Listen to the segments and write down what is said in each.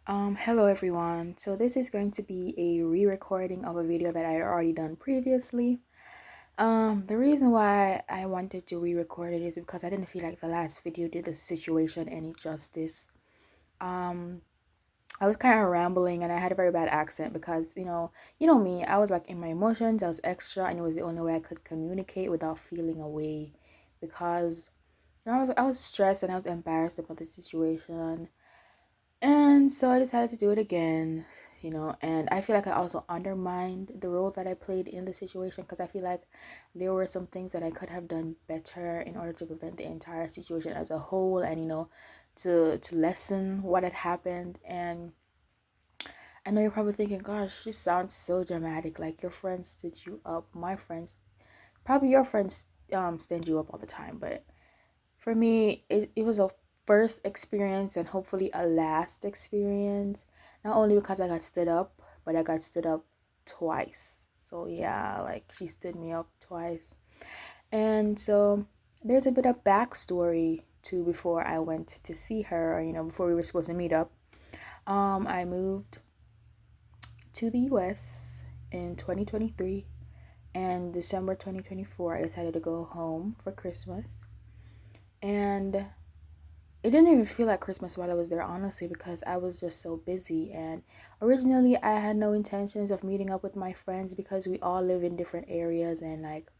Hello everyone. So this is going to be a re-recording of a video that I had already done previously. The reason why I wanted to re-record it is because I didn't feel like the last video did the situation any justice. Um, I was kind of rambling and I had a very bad accent because you know me. I was like in my emotions. I was extra, and it was the only way I could communicate without feeling away, because I was stressed and I was embarrassed about the situation. And so I decided to do it again, and I feel like I also undermined the role that I played in the situation because I feel like there were some things that I could have done better in order to prevent the entire situation as a whole, and to lessen what had happened. And I know you're probably thinking, gosh, she sounds so dramatic, like your friends stood you up. My friends, probably your friends stand you up all the time, but for me, it was a first experience and hopefully a last experience. Not only because I got stood up, but I got stood up twice. So yeah, like she stood me up twice. And so there's a bit of backstory to before I went to see her, or before we were supposed to meet up. I moved to the US in 2023, and December 2024 I decided to go home for Christmas. And it didn't even feel like Christmas while I was there, honestly, because I was just so busy. And originally, I had no intentions of meeting up with my friends because we all live in different areas. And like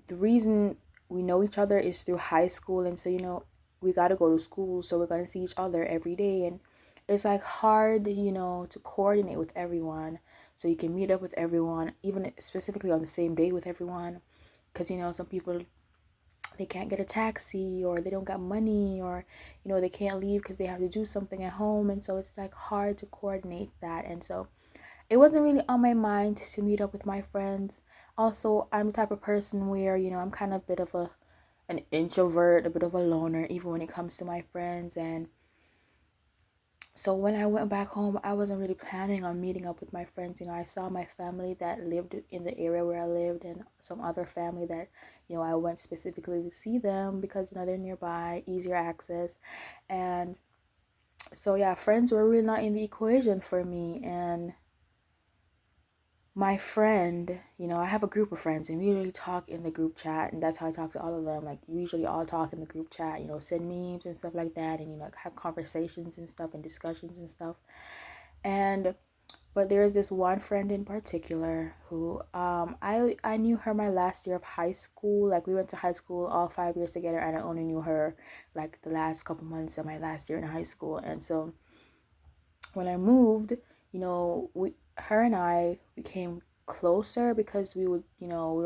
the reason we know each other is through high school. And so, we got to go to school. So we're going to see each other every day. And it's like hard, to coordinate with everyone. So you can meet up with everyone, even specifically on the same day with everyone. Because, some people, they can't get a taxi, or they don't got money, or they can't leave because they have to do something at home, and so it's like hard to coordinate that. And so it wasn't really on my mind to meet up with my friends. Also, I'm the type of person where I'm kind of a bit of an introvert, a bit of a loner, even when it comes to my friends. And so when I went back home, I wasn't really planning on meeting up with my friends. I saw my family that lived in the area where I lived, and some other family that, I went specifically to see them because, they're nearby, easier access. And so, yeah, friends were really not in the equation for me. And my friend, I have a group of friends, and we usually talk in the group chat, and that's how I talk to all of them. Like, we usually all talk in the group chat, send memes and stuff like that, and, like, have conversations and stuff and discussions and stuff. And but there is this one friend in particular who I knew her my last year of high school. Like, we went to high school all 5 years together, and I only knew her like the last couple months of my last year in high school. And so when I moved, we her and I became closer because we were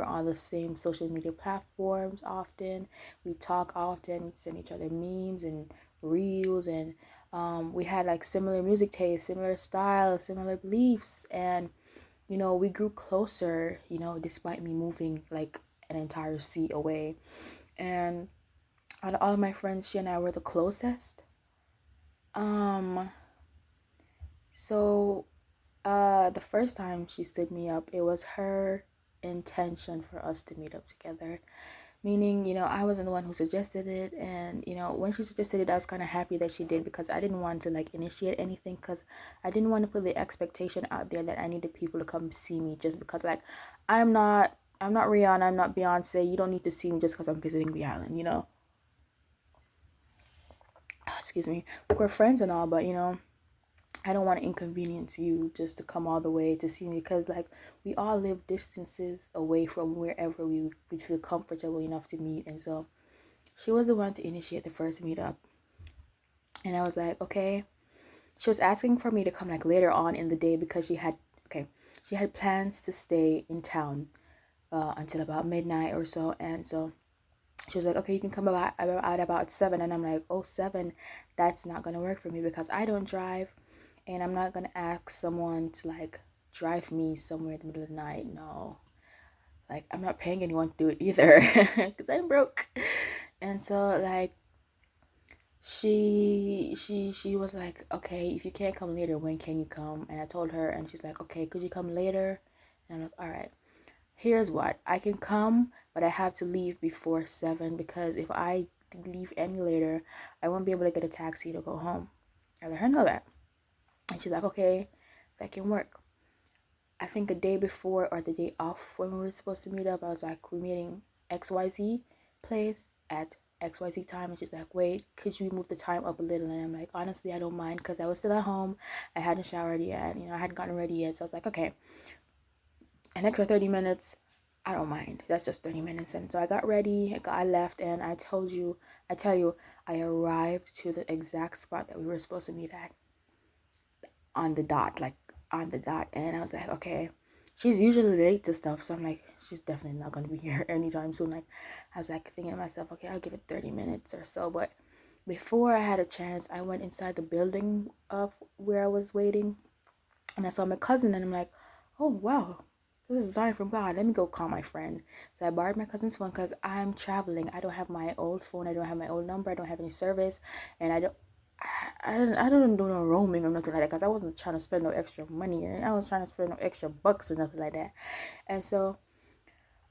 on the same social media platforms often. We talk often, send each other memes and reels, and we had like similar music tastes, similar styles, similar beliefs, and we grew closer, despite me moving like an entire sea away. And out of all of my friends, she and I were the closest. Um, so the first time she stood me up, it was her intention for us to meet up together. Meaning, I wasn't the one who suggested it. And, when she suggested it, I was kind of happy that she did, because I didn't want to like initiate anything, because I didn't want to put the expectation out there that I needed people to come see me just because, like, I'm not Rihanna, I'm not Beyonce. You don't need to see me just because I'm visiting the island. Excuse me. Like, we're friends and all, but I don't want to inconvenience you just to come all the way to see me, because like we all live distances away from wherever we feel comfortable enough to meet. And so she was the one to initiate the first meetup. And I was like, okay. She was asking for me to come like later on in the day because she had plans to stay in town until about midnight or so. And so she was like, okay, you can come at about 7. And I'm like, oh, 7, that's not gonna work for me because I don't drive, and I'm not gonna ask someone to like drive me somewhere in the middle of the night. No, like, I'm not paying anyone to do it either because I'm broke. And so like she was like, okay, if you can't come later, when can you come? And I told her, and she's like, okay, could you come later? And I'm like, all right, here's what I can come, but I have to leave before 7, because if I leave any later, I won't be able to get a taxi to go home. I let her know that. And she's like, okay, that can work. I think a day before or the day off when we were supposed to meet up, I was like, we're meeting XYZ place at XYZ time. And she's like, wait, could you move the time up a little? And I'm like, honestly, I don't mind, because I was still at home. I hadn't showered yet, I hadn't gotten ready yet. So I was like, okay, an extra 30 minutes, I don't mind. That's just 30 minutes. And so I got ready, I left, and I tell you, I arrived to the exact spot that we were supposed to meet at on the dot, like on the dot. And I was like, okay, she's usually late to stuff, so I'm like, she's definitely not going to be here anytime soon. Like, I was like thinking to myself, okay, I'll give it 30 minutes or so. But before I had a chance, I went inside the building of where I was waiting, and I saw my cousin, and I'm like, oh wow, this is a sign from God. Let me go call my friend. So I borrowed my cousin's phone because I'm traveling. I don't have my old phone. I don't have my old number. I don't have any service, and I don't do no roaming or nothing like that, because I wasn't trying to spend no extra money, or I was trying to spend no extra bucks or nothing like that. And so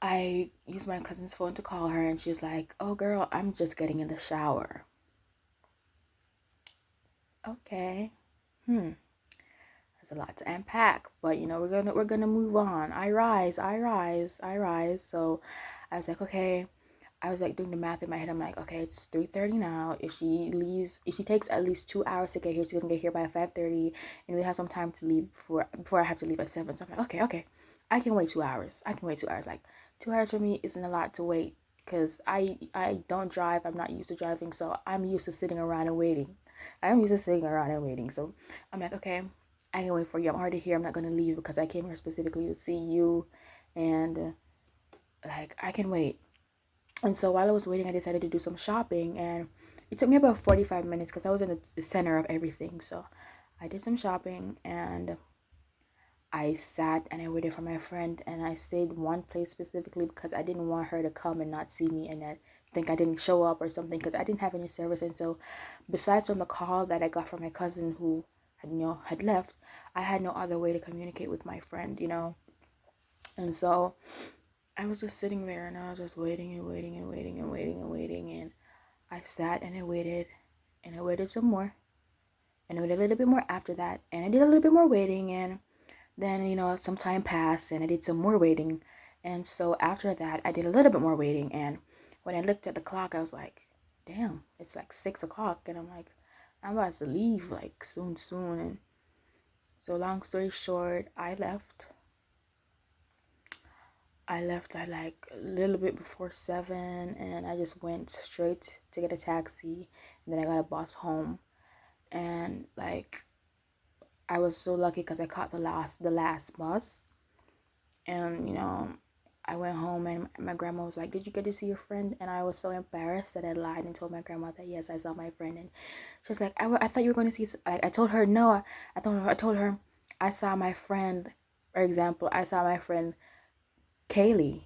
I used my cousin's phone to call her, and she was like, oh girl, I'm just getting in the shower. Okay. There's a lot to unpack, but we're gonna move on. I rise. So I was like, okay. I was like doing the math in my head. I'm like, okay, it's 3:30 now. If she takes at least 2 hours to get here, she's gonna get here by 5:30, and we have some time to leave before I have to leave at 7. So I'm like, okay, I can wait 2 hours. Like, 2 hours for me isn't a lot to wait, because I don't drive. I'm not used to driving, so I'm used to sitting around and waiting. So I'm like, okay, I can wait for you. I'm already here. I'm not gonna leave because I came here specifically to see you, and like, I can wait. And so while I was waiting, I decided to do some shopping, and it took me about 45 minutes because I was in the center of everything. So I did some shopping, and I sat and I waited for my friend, and I stayed one place specifically because I didn't want her to come and not see me and then think I didn't show up or something, because I didn't have any service. And so besides from the call that I got from my cousin who had left, I had no other way to communicate with my friend. And so I was just sitting there, and I was just waiting and waiting and waiting and waiting and waiting. And I sat and I waited, and I waited some more, and I waited a little bit more after that. And I did a little bit more waiting, and then, some time passed, and I did some more waiting. And so after that, I did a little bit more waiting. And when I looked at the clock, I was like, damn, it's like 6 o'clock. And I'm like, I'm about to leave like soon. And so long story short, I left. At like a little bit before 7, and I just went straight to get a taxi, and then I got a bus home. And like, I was so lucky because I caught the last bus. And I went home, and my grandma was like, did you get to see your friend? And I was so embarrassed that I lied and told my grandma that yes, I saw my friend. And she was like, I thought you were going to see. I told her no. I told her I saw my friend. For example, I saw my friend Kaylee,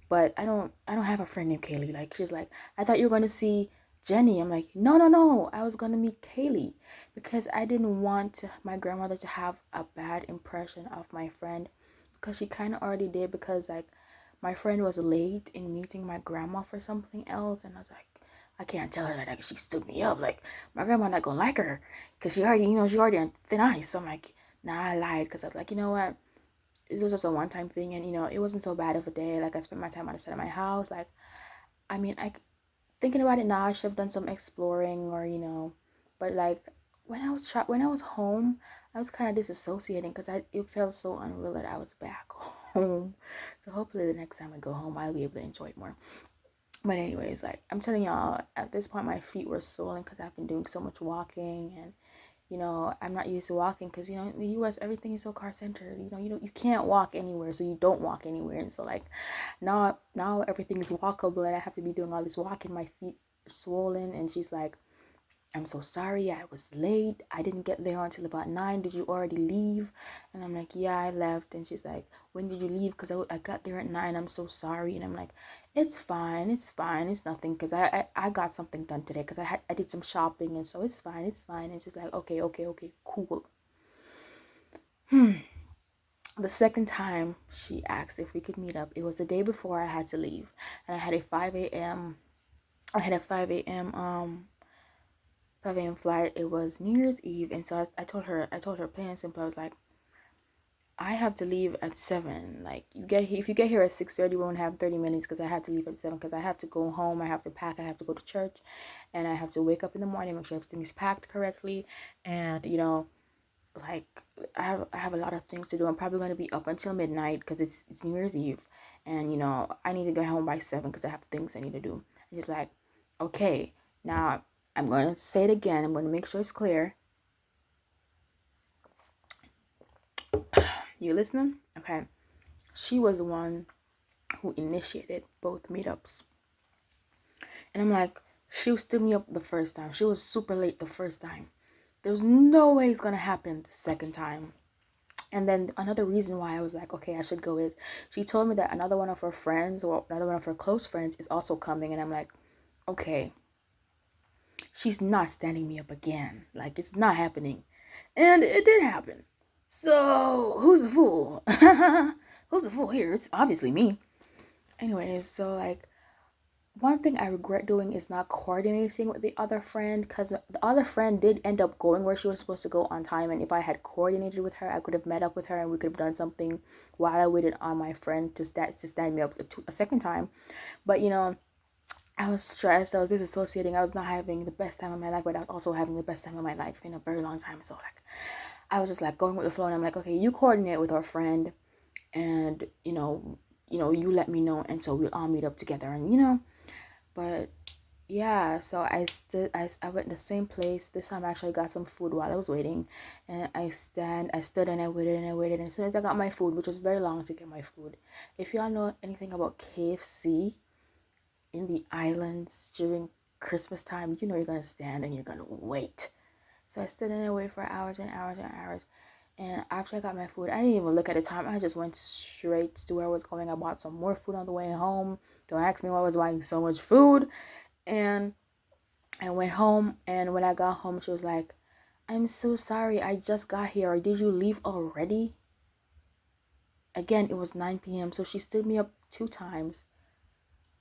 but I don't have a friend named Kaylee. Like, she's like, I thought you were going to see Jenny. I'm like, no, I was going to meet Kaylee, because I didn't want my grandmother to have a bad impression of my friend, because she kind of already did, because like, my friend was late in meeting my grandma for something else. And I was like, I can't tell her that, like, she stood me up. Like, my grandma not gonna like her, because she already on thin ice. So I'm like, nah, I lied, because I was like, you know what, it was just a one-time thing, and it wasn't so bad of a day. Like, I spent my time on the side of my house. Like, I mean, thinking about it now, I should have done some exploring, or but like, when I was home, I was kind of disassociating, because it felt so unreal that I was back home. So hopefully the next time I go home, I'll be able to enjoy it more. But anyways, like, I'm telling y'all, at this point my feet were swollen because I've been doing so much walking. And I'm not used to walking, because in the US everything is so car centered. You can't walk anywhere, so you don't walk anywhere. And so like, now everything is walkable, and I have to be doing all this walking. My feet are swollen. And she's like, I'm so sorry, I was late. I didn't get there until about 9. Did you already leave? And I'm like, yeah, I left. And she's like, when did you leave? Because I got there at 9. I'm so sorry. And I'm like, it's fine. It's nothing. Because I got something done today, because I did some shopping. And so it's fine. And she's like, okay, cool. The second time she asked if we could meet up, it was the day before I had to leave. And I had a 5 a.m. 5 a.m. flight. It was New Year's Eve, and so I told her plain and simple. I was like, I have to leave at 7. Like, if you get here at 6:30, we won't have 30 minutes because I have to leave at 7 because I have to go home. I have to pack. I have to go to church, and I have to wake up in the morning, make sure everything is packed correctly, and like I have a lot of things to do. I'm probably going to be up until midnight because it's New Year's Eve, and I need to go home by 7 because I have things I need to do. And just like, okay, now I'm going to say it again. I'm going to make sure it's clear. You listening? Okay. She was the one who initiated both meetups. And I'm like, she stood me up the first time. She was super late the first time. There's no way it's going to happen the second time. And then another reason why I was like, okay, I should go is she told me that another one of her friends, or another one of her close friends, is also coming. And I'm like, okay, she's not standing me up again. Like, it's not happening. And it did happen. So, who's the fool? Who's the fool here? It's obviously me. Anyways, so like, one thing I regret doing is not coordinating with the other friend, because the other friend did end up going where she was supposed to go on time, and if I had coordinated with her, I could have met up with her and we could have done something while I waited on my friend to stand me up a second time. But I was stressed, I was disassociating, I was not having the best time of my life, but I was also having the best time of my life in a very long time. So like, I was just like going with the flow, and I'm like, okay, you coordinate with our friend, and you let me know, and so we'll all meet up together. And but yeah, so I went in the same place. This time I actually got some food while I was waiting, and I stood and I waited and I waited, and as soon as I got my food, which was very long to get my food. If y'all know anything about KFC in the islands during Christmas time, you're gonna stand and you're gonna wait. So I stood and I waited for hours and hours and hours. And after I got my food, I didn't even look at the time. I just went straight to where I was going. I bought some more food on the way home. Don't ask me why I was buying so much food. And I went home. And when I got home, she was like, I'm so sorry. I just got here. Or did you leave already? Again, it was 9 p.m. So she stood me up 2 times.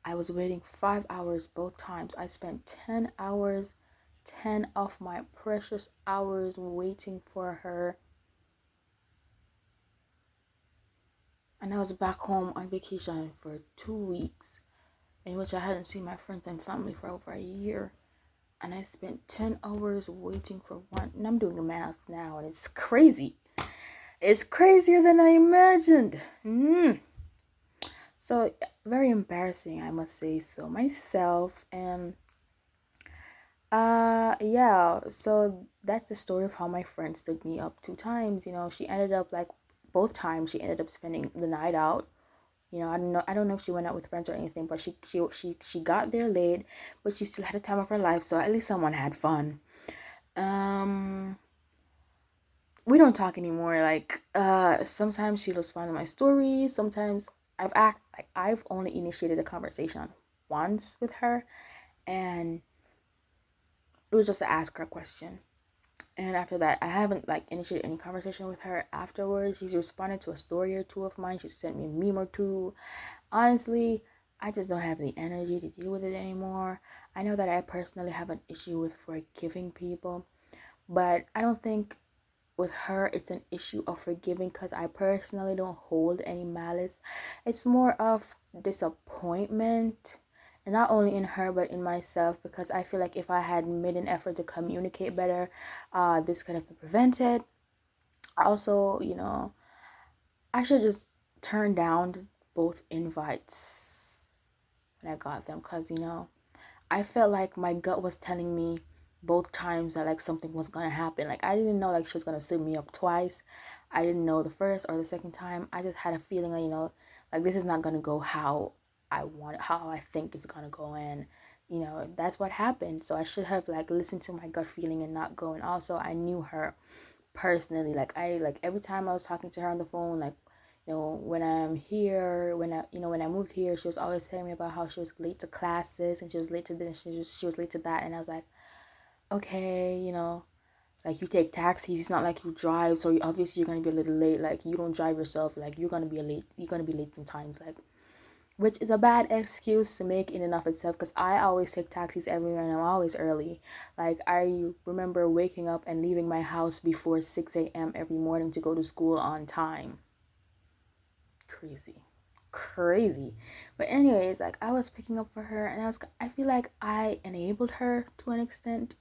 I was waiting 5 hours both times. I spent 10 hours, 10 of my precious hours waiting for her. And I was back home on vacation for 2 weeks, in which I hadn't seen my friends and family for over a year. And I spent 10 hours waiting for one. And I'm doing the math now, and it's crazy. It's crazier than I imagined. So, very embarrassing, I must say so myself. And yeah, so that's the story of how my friend stood me up 2 times. She ended up, like, both times she ended up spending the night out. I don't know if she went out with friends or anything, but she got there late, but she still had a time of her life, so at least someone had fun. We don't talk anymore. Like, sometimes she'll respond to my stories. Sometimes I've only initiated a conversation once with her, and it was just to ask her a question. And after that, I haven't like initiated any conversation with her afterwards. She's responded to a story or two of mine. She sent me a meme or two. Honestly, I just don't have the energy to deal with it anymore. I know that I personally have an issue with forgiving people, but I don't think with her it's an issue of forgiving, because I personally don't hold any malice. It's more of disappointment, and not only in her but in myself, because I feel like if I had made an effort to communicate better, this could have been prevented. Also, I should just turn down both invites when I got them, because I felt like my gut was telling me both times that like something was gonna happen. Like, I didn't know like she was gonna sit me up twice. I didn't know the first or the second time. I just had a feeling like, like this is not gonna go how I want it, how I think it's gonna go, and that's what happened. So I should have like listened to my gut feeling and not go. And also, I knew her personally. Like, every time I was talking to her on the phone, like, when I'm here, when I moved here, she was always telling me about how she was late to classes, and she was late to this, she was late to that. And I was like, okay, like, you take taxis, it's not like you drive, so obviously you're gonna be a little late. Like, you don't drive yourself, like, you're gonna be late sometimes. Like, which is a bad excuse to make in and of itself, because I always take taxis everywhere and I'm always early. Like, I remember waking up and leaving my house before 6 a.m. every morning to go to school on time. Crazy. Crazy. But anyways, like, I was picking up for her, and I feel like I enabled her to an extent.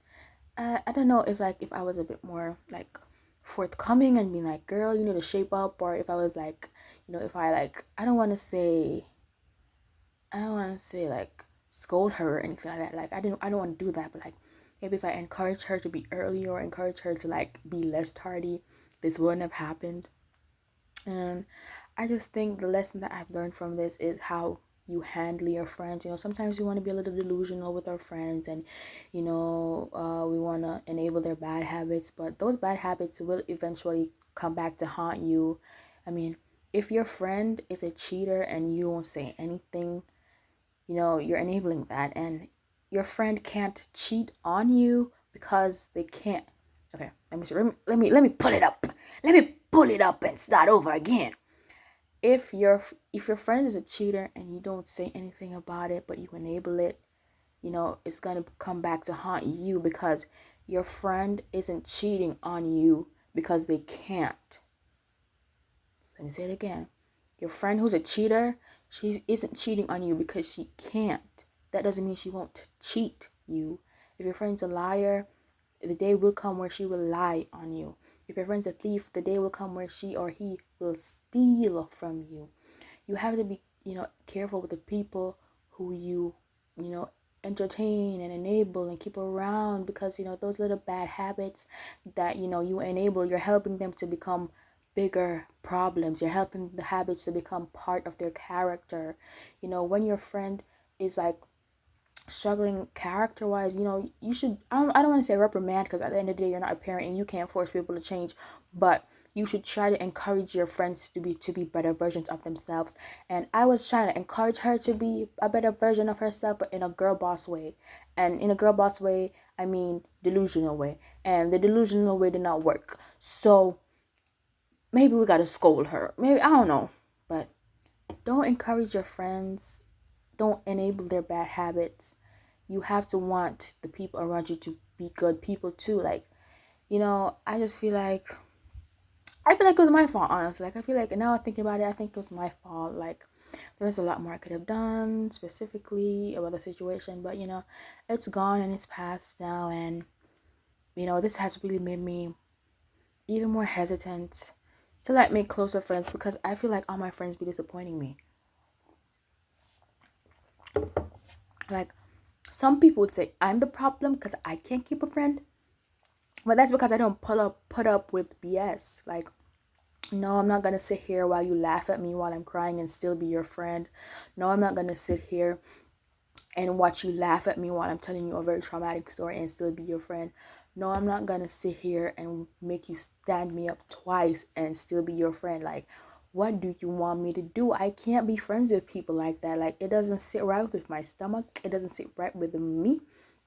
I don't know if, like, if I was a bit more like forthcoming and being like, girl, you need to shape up, or if I was like, if I, like, I don't want to say like scold her or anything like that. Like, I don't want to do that, but like, maybe if I encourage her to be early or encourage her to like be less tardy, this wouldn't have happened. And I just think the lesson that I've learned from this is how you handle your friends. Sometimes we want to be a little delusional with our friends, and we want to enable their bad habits, but those bad habits will eventually come back to haunt you. I mean, if your friend is a cheater and you don't say anything, you're enabling that, and your friend can't cheat on you because they can't. Okay, let me see. Let me pull it up. Let me pull it up and start over again. If your friend is a cheater and you don't say anything about it, but you enable it, it's gonna come back to haunt you, because your friend isn't cheating on you because they can't. Let me say it again. Your friend who's a cheater, she isn't cheating on you because she can't. That doesn't mean she won't cheat you. If your friend's a liar, the day will come where she will lie on you. If your friend's a thief, the day will come where she or he will steal from you. You have to be, careful with the people who you know, entertain and enable and keep around, because, those little bad habits that, you enable, you're helping them to become bigger problems. You're helping the habits to become part of their character. When your friend is like struggling character wise, you should, I don't want to say reprimand, because at the end of the day you're not a parent and you can't force people to change, but you should try to encourage your friends to be better versions of themselves. And I was trying to encourage her to be a better version of herself, but in a girl boss way. And in a girl boss way, I mean delusional way, and the delusional way did not work. So maybe we gotta scold her, maybe, I don't know. But don't encourage your friends, don't enable their bad habits. You have to want the people around you to be good people too. Like, I feel like it was my fault, honestly. Like, I feel like now thinking about it, I think it was my fault. Like, there was a lot more I could have done specifically about the situation, but it's gone and it's past now. And this has really made me even more hesitant to like make closer friends, because I feel like all my friends be disappointing me. Like, some people would say I'm the problem because I can't keep a friend, but that's because I don't put up with BS. Like, no, I'm not gonna sit here while you laugh at me while I'm crying and still be your friend. No, I'm not gonna sit here and watch you laugh at me while I'm telling you a very traumatic story and still be your friend. No, I'm not gonna sit here and make you stand me up twice and still be your friend. Like, what do you want me to do? I can't be friends with people like that. Like, it doesn't sit right with my stomach. It doesn't sit right with me.